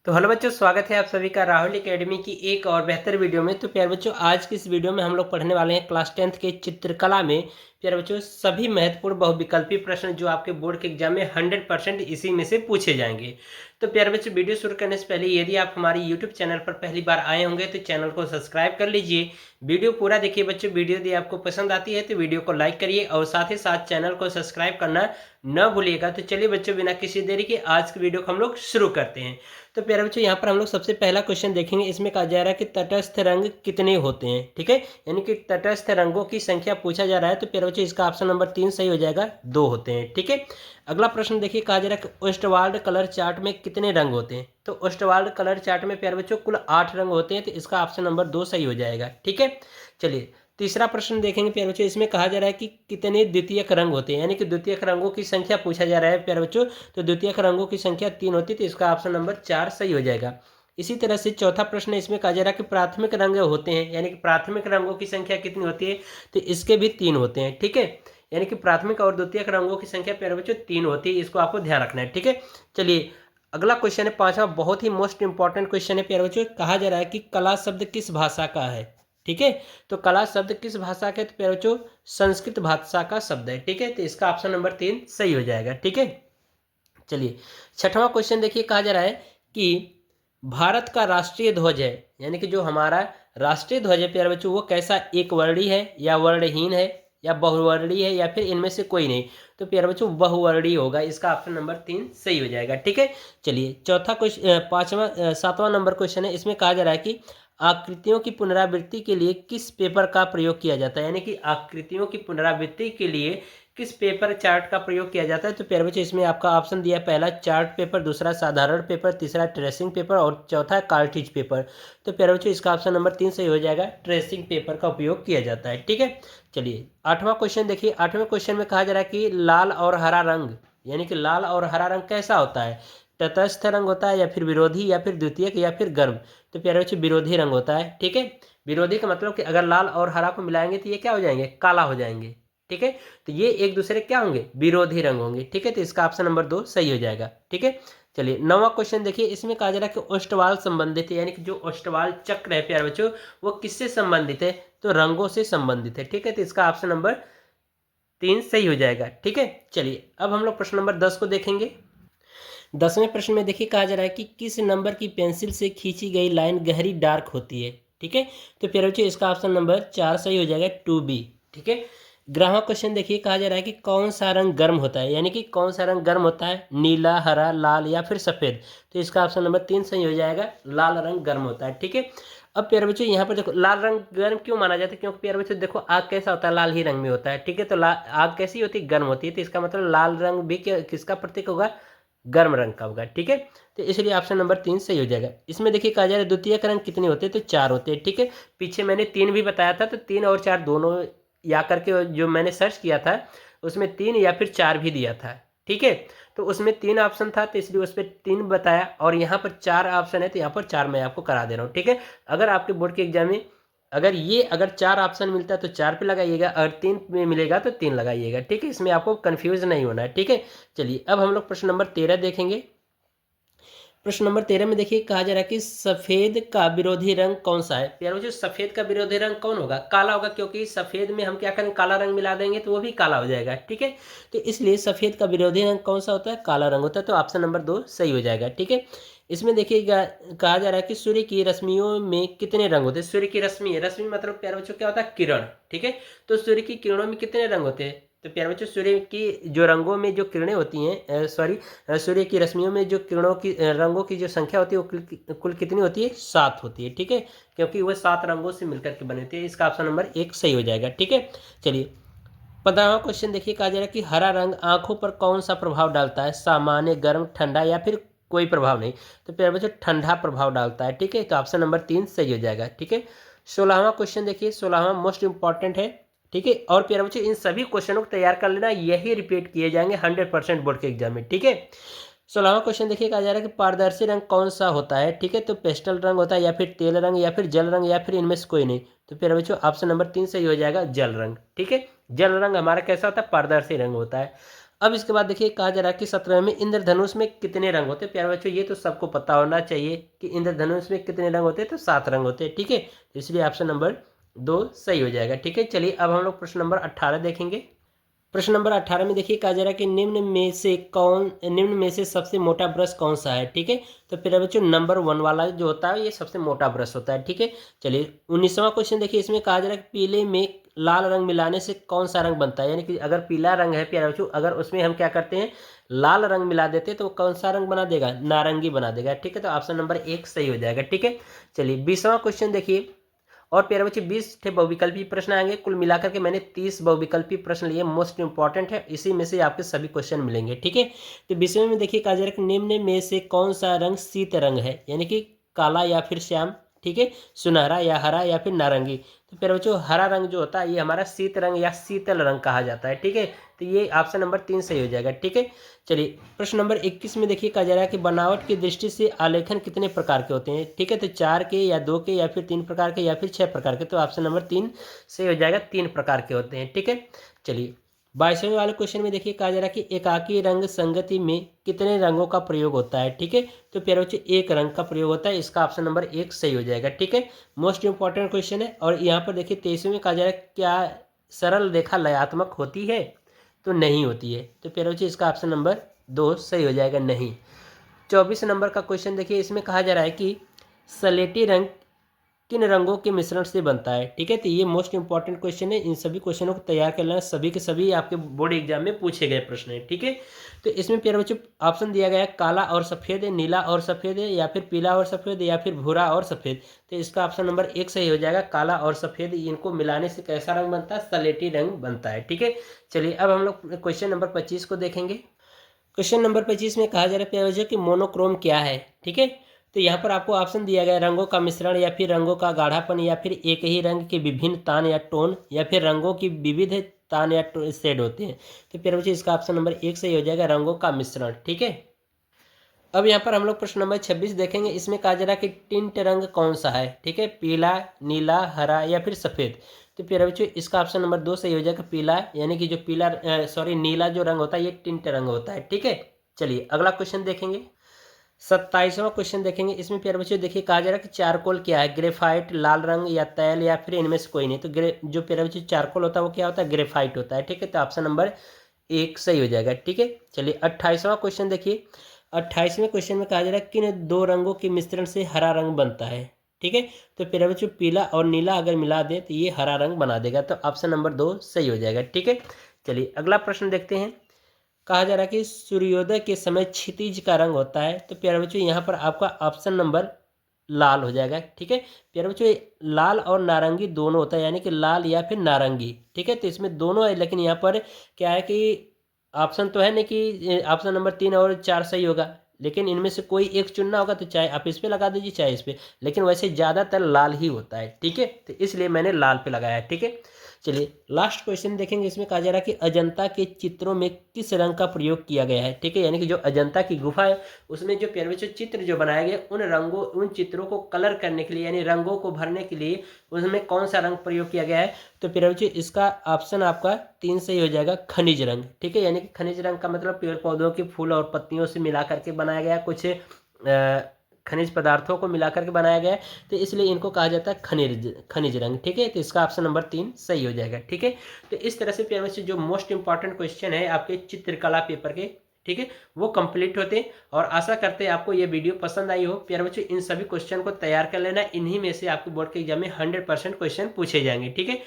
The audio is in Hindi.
तो हेलो बच्चों, स्वागत है आप सभी का राहुल एकेडमी की एक और बेहतर वीडियो में। तो प्यारे बच्चों, आज की इस वीडियो में हम लोग पढ़ने वाले हैं क्लास 10th के चित्रकला में प्यारे बच्चों सभी महत्वपूर्ण बहुविकल्पी प्रश्न जो आपके बोर्ड के एग्जाम में 100% इसी में से पूछे जाएंगे। तो प्यारे बच्चों, वीडियो शुरू करने से पहले यदि आप हमारे यूट्यूब चैनल पर पहली बार आए होंगे तो चैनल को सब्सक्राइब कर लीजिए। वीडियो पूरा देखिए बच्चों। वीडियो यदि आपको पसंद आती है तो वीडियो को लाइक करिए और साथ ही साथ चैनल को सब्सक्राइब करना न भूलिएगा। तो चलिए बच्चों, बिना किसी देरी के आज की वीडियो को हम लोग शुरू करते हैं। तो प्यारे बच्चों, यहाँ पर हम लोग सबसे पहला क्वेश्चन देखेंगे। इसमें कहा जा रहा है कि तटस्थ रंग कितने होते हैं। ठीक है, यानी कि तटस्थ रंगों की संख्या पूछा जा रहा है। तो प्यारे बच्चों, इसका ऑप्शन नंबर 3 सही हो जाएगा, 2 होते हैं। ठीक है, अगला प्रश्न देखिए, कहा जा रहा है कि ओस्टवाल्ड कलर चार्ट में कितने रंग होते हैं। तो ओस्टवाल्ड कलर चार्ट में प्यारे बच्चों कुल 8 रंग होते हैं। तो इसका ऑप्शन नंबर 2 सही हो जाएगा। ठीक है, चलिए तीसरा प्रश्न देखेंगे प्यारे बच्चों। इसमें कहा जा रहा है कि कितने द्वितीयक रंग होते हैं, यानी कि द्वितीयक रंगों की संख्या पूछा जा रहा है प्यारे बच्चों। तो द्वितीयक रंगों की संख्या 3 होती है। तो इसका ऑप्शन नंबर 4 सही हो जाएगा। इसी तरह से चौथा प्रश्न इसमें कहा जा रहा है कि प्राथमिक रंग होते हैं, यानी कि प्राथमिक रंगों की संख्या कितनी होती है। तो इसके भी 3 होते हैं। ठीक है, यानी कि प्राथमिक और द्वितीयक रंगों की संख्या प्यारे बच्चों 3 होती है। इसको आपको ध्यान रखना है। ठीक है, चलिए अगला क्वेश्चन है पांचवा, बहुत ही मोस्ट इंपॉर्टेंट क्वेश्चन है प्यारे बच्चों। कहा जा रहा है कि कला शब्द किस भाषा का है। ठीक है, तो कला शब्द किस भाषा का है। तो प्यारे बच्चों संस्कृत भाषा का शब्द है। ठीक है, तो इसका ऑप्शन नंबर 3 सही हो जाएगा। ठीक है, चलिए छठवां क्वेश्चन देखिए, कहा जा रहा है कि भारत का राष्ट्रीय ध्वज है, यानी कि जो हमारा राष्ट्रीय ध्वज है प्यारे बच्चों, वो कैसा, एक वर्णी है या वर्णहीन है या बहुवर्णीय है या फिर इनमें से कोई नहीं। तो प्यारे बच्चों बहुवर्णीय होगा। इसका ऑप्शन नंबर 3 सही हो जाएगा। ठीक है, चलिए चौथा क्वेश्चन, सातवां नंबर क्वेश्चन है। इसमें कहा जा रहा है कि आकृतियों की पुनरावृत्ति के लिए किस पेपर का प्रयोग किया जाता है, यानी कि आकृतियों की पुनरावृत्ति के लिए किस पेपर चार्ट का प्रयोग किया जाता है। तो प्यारे बच्चों, इसमें आपका ऑप्शन दिया है, पहला चार्ट पेपर, दूसरा साधारण पेपर, तीसरा ट्रेसिंग पेपर और चौथा कार्ट्रिज पेपर। तो प्यारे बच्चों, इसका ऑप्शन नंबर 3 सही हो जाएगा, ट्रेसिंग पेपर का उपयोग किया जाता है। ठीक है, चलिए आठवां क्वेश्चन देखिए। आठवें क्वेश्चन में कहा जा रहा है कि लाल और हरा रंग, यानी कि लाल और हरा रंग कैसा होता है। तटस्थ रंग होता है या फिर विरोधी या फिर द्वितीयक या फिर गर्म। तो प्यारे बच्चों विरोधी रंग होता है। ठीक है, विरोधी का मतलब कि अगर लाल और हरा को मिलाएंगे तो ये क्या हो जाएंगे, काला हो जाएंगे। ठीक है, तो ये एक दूसरे क्या होंगे, विरोधी रंग होंगे। ठीक है, तो इसका ऑप्शन नंबर 2 सही हो जाएगा। ठीक है, चलिए नौवां क्वेश्चन देखिए। इसमें कहा जा रहा है कि ओष्टवाल संबंधित है, यानी कि जो ओष्टवाल चक्र है प्यारे बच्चों, वो किससे संबंधित है। तो रंगों से संबंधित है। ठीक है, तो इसका ऑप्शन नंबर 3 सही हो जाएगा। ठीक है, चलिए अब हम लोग प्रश्न नंबर 10 को देखेंगे। 10वें प्रश्न में देखिए, कहा जा रहा है कि किस नंबर की पेंसिल से खींची गई लाइन गहरी डार्क होती है। ठीक है, तो प्यारे बच्चों इसका ऑप्शन नंबर 4 सही हो जाएगा, 2B। ठीक है, 11वां क्वेश्चन देखिए, कहा जा रहा है कि कौन सा रंग गर्म होता है, यानी कि कौन सा रंग गर्म होता है, नीला, हरा, लाल या फिर सफ़ेद। तो इसका ऑप्शन नंबर 3 सही हो जाएगा, लाल रंग गर्म होता है। ठीक है, अब प्यारे बच्चों यहाँ पर देखो, लाल रंग गर्म क्यों माना जाता है, क्योंकि प्यारे बच्चों देखो आग कैसा होता है, लाल ही रंग में होता है। ठीक है, तो आग कैसी होती है, गर्म होती है। तो इसका मतलब लाल रंग भी किसका प्रतीक होगा, गर्म रंग का होगा। ठीक है, तो इसलिए ऑप्शन नंबर 3 सही हो जाएगा। इसमें देखिए कहा जा रहा है द्वितीयक रंग कितने होते हैं। तो 4 होते हैं। ठीक है, पीछे मैंने 3 भी बताया था। तो 3 और 4 दोनों या करके जो मैंने सर्च किया था उसमें 3 या फिर 4 भी दिया था। ठीक है, तो उसमें 3 ऑप्शन था तो इसलिए उस पर 3 बताया, और यहाँ पर 4 ऑप्शन है तो यहाँ पर 4 मैं आपको करा दे रहा हूँ। ठीक है, अगर आपके बोर्ड के एग्जाम में अगर 4 ऑप्शन मिलता है तो 4 पे लगाइएगा, अगर 3 में मिलेगा तो 3 लगाइएगा। ठीक है, इसमें आपको कंफ्यूज नहीं होना है। ठीक है, चलिए अब हम लोग प्रश्न नंबर 13 देखेंगे। प्रश्न नंबर 13 में देखिए, कहा जा रहा है कि सफेद का विरोधी रंग कौन सा है। प्यारे बच्चों, सफेद का विरोधी रंग कौन होगा, काला होगा, क्योंकि सफेद में हम क्या करें, काला रंग मिला देंगे तो वो भी काला हो जाएगा। ठीक है, तो इसलिए सफेद का विरोधी रंग कौन सा होता है, काला रंग होता है। तो ऑप्शन नंबर 2 सही हो जाएगा। ठीक है, इसमें देखिएगा, कहा जा रहा है कि सूर्य की रश्मियों में कितने रंग होते हैं। सूर्य की रश्मि, रश्मि मतलब प्यारे बच्चों क्या होता है, किरण। ठीक है, तो सूर्य की किरणों में कितने रंग होते हैं। तो प्यारे बच्चों, सूर्य की जो रंगों में जो किरणें होती हैं, सूर्य की रश्मियों में जो किरणों की रंगों की जो संख्या होती है वो कुल कितनी होती है, 7 होती है। ठीक है, क्योंकि वह 7 रंगों से मिलकर के बनी होती है। इसका ऑप्शन नंबर 1 सही हो जाएगा। ठीक है, चलिए 15वां क्वेश्चन देखिए, कहा जा रहा है कि हरा रंग आंखों पर कौन सा प्रभाव डालता है, सामान्य, गर्म, ठंडा या फिर कोई प्रभाव नहीं। तो प्यारे बच्चों ठंडा प्रभाव डालता है। ठीक है, तो ऑप्शन नंबर 3 सही हो जाएगा। ठीक है, 16वां क्वेश्चन देखिए, 16वां मोस्ट इंपॉर्टेंट है। ठीक है, और प्यारे बच्चों इन सभी क्वेश्चनों को तैयार कर लेना, यही रिपीट किए जाएंगे 100% बोर्ड के एग्जाम में। ठीक है, 16वां क्वेश्चन देखिए, कहा जा रहा है कि पारदर्शी रंग कौन सा होता है। ठीक है, तो पेस्टल रंग होता है या फिर तेल रंग या फिर जल रंग या फिर इनमें से कोई नहीं। तो प्यारे बच्चों ऑप्शन नंबर 3 सही हो जाएगा, जल रंग। ठीक है, जल रंग हमारा कैसा होता है, पारदर्शी रंग होता है। अब इसके बाद देखिए कहा जा रहा है कि 17 में इंद्रधनुष में कितने रंग होते हैं। प्यारे बच्चों ये तो सबको पता होना चाहिए कि इंद्रधनुष में कितने रंग होते हैं, तो 7 रंग होते हैं। ठीक है, इसलिए ऑप्शन नंबर 2 सही हो जाएगा। ठीक है, चलिए अब हम लोग प्रश्न नंबर 18 देखेंगे। प्रश्न नंबर 18 में देखिए कहा जा रहा है कि निम्न में से सबसे मोटा ब्रश कौन सा है। ठीक है, तो फिर बच्चों नंबर 1 वाला जो होता है ये सबसे मोटा ब्रश होता है। ठीक है, चलिए 19वां क्वेश्चन देखिए, इसमें कहा जा रहा है कि पीले में लाल रंग मिलाने से कौन सा रंग बनता है। यानी कि अगर पीला रंग है प्यारे बच्चों, अगर उसमें हम क्या करते हैं लाल रंग मिला देते हैं तो कौन सा रंग बना देगा, नारंगी बना देगा। ठीक है, तो ऑप्शन नंबर 1 सही हो जाएगा। ठीक है, चलिए 20वां क्वेश्चन देखिए, और प्यारे बच्चे 20 थे बहुविकल्पी प्रश्न आएंगे। कुल मिलाकर के मैंने 30 बहुविकल्पी प्रश्न लिए, मोस्ट इंपॉर्टेंट है, इसी में से आपके सभी क्वेश्चन मिलेंगे। ठीक है, तो 20वें में देखिए कहा जा रहा है कि निम्न में से कौन सा रंग शीत रंग है, यानी कि काला या फिर श्याम, ठीक है, सुनहरा या हरा या फिर नारंगी। तो प्यारे बच्चों हरा रंग जो होता है ये हमारा शीत रंग या शीतल रंग कहा जाता है। ठीक है, तो ये ऑप्शन नंबर 3 सही हो जाएगा। ठीक है, चलिए प्रश्न नंबर 21 में देखिए कहा जा रहा है कि बनावट की दृष्टि से आलेखन कितने प्रकार के होते हैं। ठीक है, तो 4 के या 2 के या फिर 3 प्रकार के या फिर 6 प्रकार के, तो ऑप्शन नंबर 3 सही हो जाएगा, 3 प्रकार के होते हैं। ठीक है, चलिए 22वें वाले क्वेश्चन में देखिए कहा जा रहा है कि एकाकी रंग संगति में कितने रंगों का प्रयोग होता है। ठीक है, तो प्यारे बच्चों 1 रंग का प्रयोग होता है, इसका ऑप्शन नंबर 1 सही हो जाएगा। ठीक है, मोस्ट इंपॉर्टेंट क्वेश्चन है। और यहाँ पर देखिए 23वें में कहा जा रहा है क्या सरल रेखा लयात्मक होती है, तो नहीं होती है। तो प्यारे बच्चों इसका ऑप्शन नंबर 2 सही हो जाएगा, नहीं। 24 नंबर का क्वेश्चन देखिए, इसमें कहा जा रहा है कि सलेटी रंग किन रंगों के मिश्रण से बनता है। ठीक है, तो ये मोस्ट इंपॉर्टेंट क्वेश्चन है, इन सभी क्वेश्चनों को तैयार कर लेना, सभी के सभी आपके बोर्ड एग्जाम में पूछे गए प्रश्न हैं। ठीक है, तो इसमें प्यारे बच्चों ऑप्शन दिया गया है काला और सफ़ेद, नीला और सफ़ेद, या फिर पीला और सफ़ेद, या फिर भूरा और सफ़ेद। तो इसका ऑप्शन नंबर 1 सही हो जाएगा, काला और सफ़ेद इनको मिलाने से कैसा रंग बनता है, सलेटी रंग बनता है। ठीक है, चलिए अब हम लोग क्वेश्चन नंबर 25 को देखेंगे। क्वेश्चन नंबर 25 में कहा जा रहा है प्यारे बच्चों कि मोनोक्रोम क्या है। ठीक है, तो यहाँ पर आपको ऑप्शन दिया गया है रंगों का मिश्रण, या फिर रंगों का गाढ़ापन, या फिर एक ही रंग के विभिन्न तान या टोन, या फिर रंगों की विविध तान या शेड होते हैं। तो प्यारे बच्चों इसका ऑप्शन नंबर 1 सही हो जाएगा, रंगों का मिश्रण। ठीक है, अब यहाँ पर हम लोग प्रश्न नंबर 26 देखेंगे। इसमें कहा जा रहा है कि टिंट रंग कौन सा है। ठीक है, पीला, नीला, हरा या फिर सफ़ेद। तो प्यारे बच्चों इसका ऑप्शन नंबर 2 सही हो जाएगा, पीला, यानी कि जो नीला जो रंग होता है ये टिंट रंग होता है। ठीक है, चलिए अगला क्वेश्चन देखेंगे, 27वां क्वेश्चन देखेंगे। इसमें प्यारे बच्चों देखिए कहा जा रहा है कि चारकोल क्या है, ग्रेफाइट, लाल रंग या तैल, या फिर इनमें से कोई नहीं। तो जो प्यारे बच्चों चारकोल होता है वो क्या होता है, ग्रेफाइट होता है। ठीक है, तो ऑप्शन नंबर 1 सही हो जाएगा। ठीक है, चलिए 28वां क्वेश्चन देखिए। 28वें क्वेश्चन में कहा जा रहा है किन 2 रंगों के मिश्रण से हरा रंग बनता है। ठीक है, तो प्यारे बच्चों पीला और नीला अगर मिला दे तो ये हरा रंग बना देगा, तो ऑप्शन नंबर 2 सही हो जाएगा। ठीक है, चलिए अगला प्रश्न देखते हैं। कहा जा रहा है कि सूर्योदय के समय क्षितिज का रंग होता है। तो प्यारे बच्चों यहाँ पर आपका ऑप्शन नंबर लाल हो जाएगा। ठीक है, प्यारे बच्चों लाल और नारंगी दोनों होता है, यानी कि लाल या फिर नारंगी। ठीक है, तो इसमें दोनों है, लेकिन यहाँ पर क्या है कि ऑप्शन तो है नहीं कि ऑप्शन नंबर 3 और 4 सही होगा, लेकिन इनमें से कोई एक चुनना होगा, तो चाहे आप इस पे लगा दीजिए चाहे इस पे, लेकिन वैसे ज़्यादातर लाल ही होता है। ठीक है, तो इसलिए मैंने लाल पे लगाया है। ठीक है, चलिए लास्ट क्वेश्चन देखेंगे। इसमें कहा जा रहा है कि अजंता के चित्रों में किस रंग का प्रयोग किया गया है। ठीक है, यानी कि जो अजंता की गुफा है उसमें जो प्यारे बच्चों चित्र जो बनाए गए उन चित्रों को कलर करने के लिए, यानी रंगों को भरने के लिए उसमें कौन सा रंग प्रयोग किया गया है। तो प्यारे बच्चों इसका ऑप्शन आपका 3 सही हो जाएगा, खनिज रंग। ठीक है, यानी कि खनिज रंग का मतलब पेड़ पौधों के फूल और पत्तियों से मिला करके बनाया गया कुछ खनिज पदार्थों को मिलाकर के बनाया गया है, तो इसलिए इनको कहा जाता है खनिज रंग। ठीक है, तो इसका ऑप्शन नंबर 3 सही हो जाएगा। ठीक है, तो इस तरह से प्यारे बच्चों जो मोस्ट इंपॉर्टेंट क्वेश्चन है आपके चित्रकला पेपर के, ठीक है, वो कंप्लीट होते हैं। और आशा करते हैं आपको ये वीडियो पसंद आई हो। प्यारे बच्चों इन सभी क्वेश्चन को तैयार कर लेना, इन्हीं में से आपके बोर्ड के एग्जाम में 100% क्वेश्चन पूछे जाएंगे। ठीक है,